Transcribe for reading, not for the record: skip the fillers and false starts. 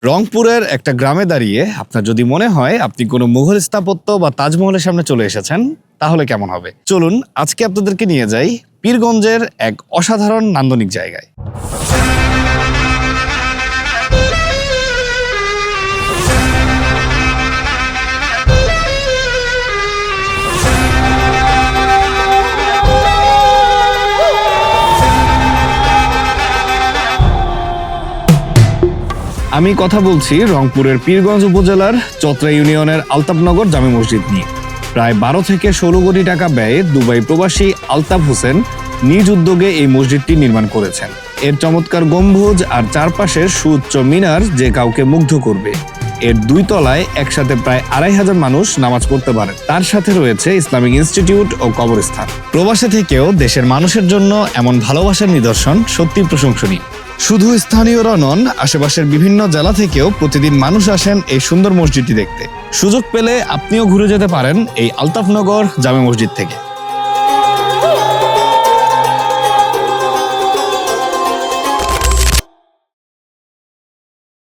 রংপুরের একটা গ্রামে দাঁড়িয়ে আপনার যদি মনে হয় আপনি কোনো মুঘল স্থাপত্য বা তাজমহলের সামনে চলে এসেছেন, তাহলে কেমন হবে? চলুন আজকে আপনাদেরকে নিয়ে যাই পীরগঞ্জের এক অসাধারণ নান্দনিক জায়গায়। আমি কথা বলছি রংপুরের পীরগঞ্জ উপজেলার চতরা ইউনিয়নের আলতাফনগর জামে মসজিদ নিয়ে। প্রায় 12 থেকে 16 কোটি টাকা ব্যয়ে দুবাই প্রবাসী আলতাফ হোসেন নিজ উদ্যোগে এই মসজিদটি নির্মাণ করেছেন। এর চমৎকার গম্বুজ আর চারপাশের সুউচ্চ মিনার যে কাউকে মুগ্ধ করবে। এর 2 তলায় একসাথে প্রায় 2500 মানুষ নামাজ পড়তে পারে। তার সাথে রয়েছে ইসলামিক ইনস্টিটিউট ও কবরস্থান। প্রবাসে থেকেও দেশের মানুষের জন্য এমন ভালোবাসার নিদর্শন সত্যি প্রশংসনীয়। শুধু স্থানীয়রা নন, আশেপাশের বিভিন্ন জেলা থেকেও প্রতিদিন মানুষ আসেন এই সুন্দর মসজিদটি দেখতে। সুযোগ পেলে আপনিও ঘুরে যেতে পারেন এই আলতাফনগর জামে মসজিদ থেকে।